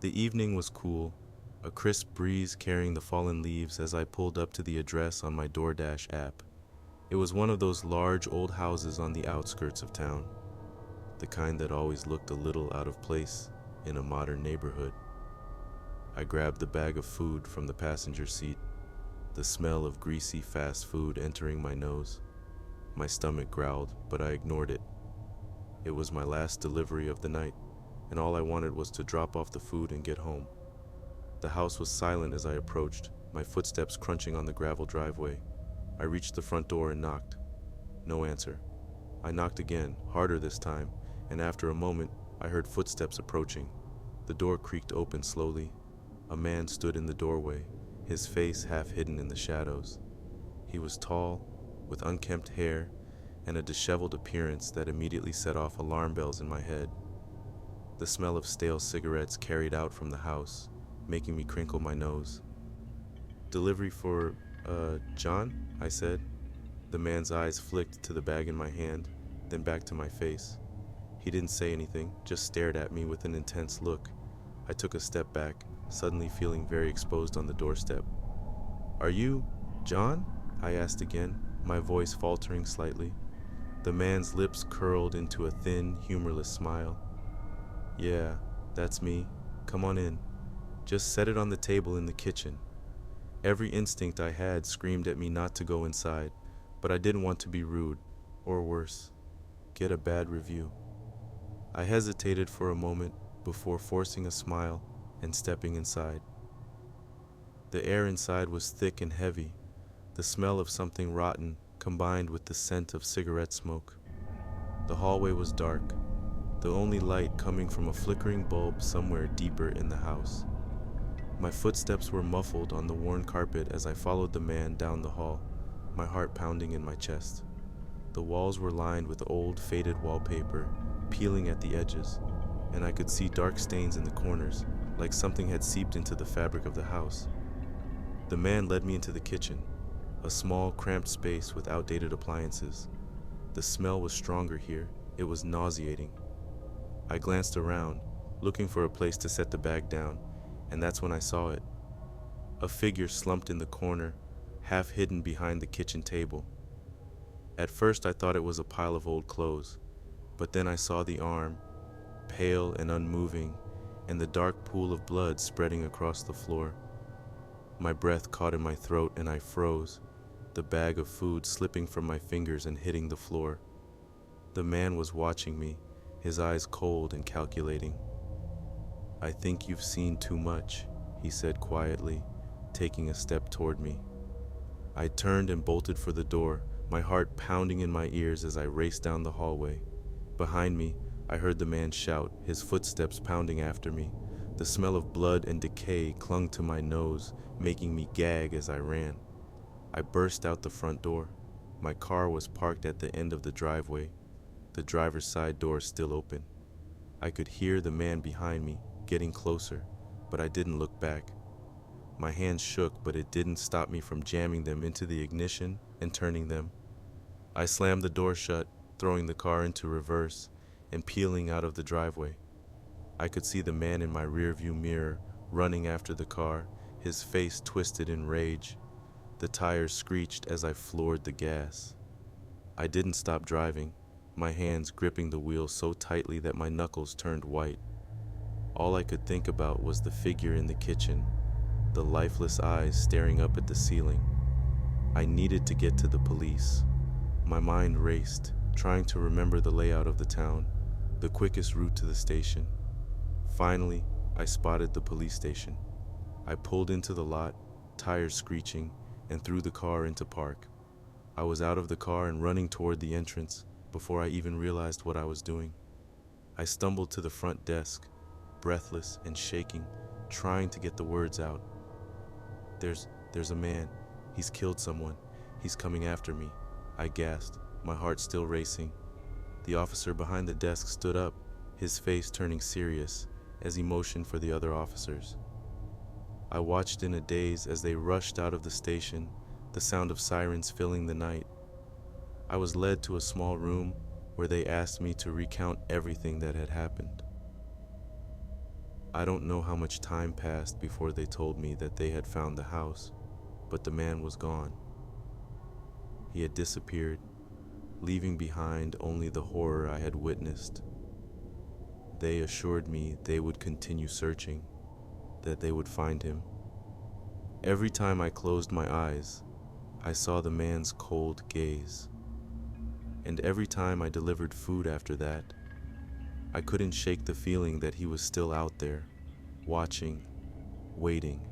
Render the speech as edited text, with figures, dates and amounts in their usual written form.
The evening was cool, a crisp breeze carrying the fallen leaves as I pulled up to the address on my DoorDash app. It was one of those large old houses on the outskirts of town, the kind that always looked a little out of place in a modern neighborhood. I grabbed the bag of food from the passenger seat, the smell of greasy fast food entering my nose. My stomach growled, but I ignored it. It was my last delivery of the night, and all I wanted was to drop off the food and get home. The house was silent as I approached, my footsteps crunching on the gravel driveway. I reached the front door and knocked. No answer. I knocked again, harder this time, and after a moment, I heard footsteps approaching. The door creaked open slowly. A man stood in the doorway, his face half hidden in the shadows. He was tall, with unkempt hair, and a disheveled appearance that immediately set off alarm bells in my head. The smell of stale cigarettes carried out from the house, making me crinkle my nose. "Delivery for, John?" I said. The man's eyes flicked to the bag in my hand, then back to my face. He didn't say anything, just stared at me with an intense look. I took a step back, suddenly feeling very exposed on the doorstep. "Are you John?" I asked again, my voice faltering slightly. The man's lips curled into a thin, humorless smile. "Yeah, that's me. Come on in. Just set it on the table in the kitchen." Every instinct I had screamed at me not to go inside, but I didn't want to be rude, or worse, get a bad review. I hesitated for a moment before forcing a smile and stepping inside. The air inside was thick and heavy, the smell of something rotten combined with the scent of cigarette smoke. The hallway was dark, the only light coming from a flickering bulb somewhere deeper in the house. My footsteps were muffled on the worn carpet as I followed the man down the hall, my heart pounding in my chest. The walls were lined with old, faded wallpaper, peeling at the edges, and I could see dark stains in the corners, like something had seeped into the fabric of the house. The man led me into the kitchen, a small, cramped space with outdated appliances. The smell was stronger here. It was nauseating. I glanced around, looking for a place to set the bag down, and that's when I saw it. A figure slumped in the corner, half hidden behind the kitchen table. At first I thought it was a pile of old clothes, but then I saw the arm, pale and unmoving, and the dark pool of blood spreading across the floor. My breath caught in my throat and I froze, the bag of food slipping from my fingers and hitting the floor. The man was watching me, his eyes cold and calculating. "I think you've seen too much," he said quietly, taking a step toward me. I turned and bolted for the door, my heart pounding in my ears as I raced down the hallway. Behind me, I heard the man shout, his footsteps pounding after me. The smell of blood and decay clung to my nose, making me gag as I ran. I burst out the front door. My car was parked at the end of the driveway, the driver's side door still open. I could hear the man behind me, getting closer, but I didn't look back. My hands shook, but it didn't stop me from jamming them into the ignition and turning them. I slammed the door shut, throwing the car into reverse and peeling out of the driveway. I could see the man in my rearview mirror running after the car, his face twisted in rage. The tires screeched as I floored the gas. I didn't stop driving, my hands gripping the wheel so tightly that my knuckles turned white. All I could think about was the figure in the kitchen, the lifeless eyes staring up at the ceiling. I needed to get to the police. My mind raced, trying to remember the layout of the town, the quickest route to the station. Finally, I spotted the police station. I pulled into the lot, tires screeching, and threw the car into park. I was out of the car and running toward the entrance before I even realized what I was doing. I stumbled to the front desk, breathless and shaking, trying to get the words out. There's a man. He's killed someone. He's coming after me," I gasped, my heart still racing. The officer behind the desk stood up, his face turning serious as he motioned for the other officers. I watched in a daze as they rushed out of the station, the sound of sirens filling the night. I was led to a small room where they asked me to recount everything that had happened. I don't know how much time passed before they told me that they had found the house, but the man was gone. He had disappeared, leaving behind only the horror I had witnessed. They assured me they would continue searching, that they would find him. Every time I closed my eyes, I saw the man's cold gaze. And every time I delivered food after that, I couldn't shake the feeling that he was still out there, watching, waiting.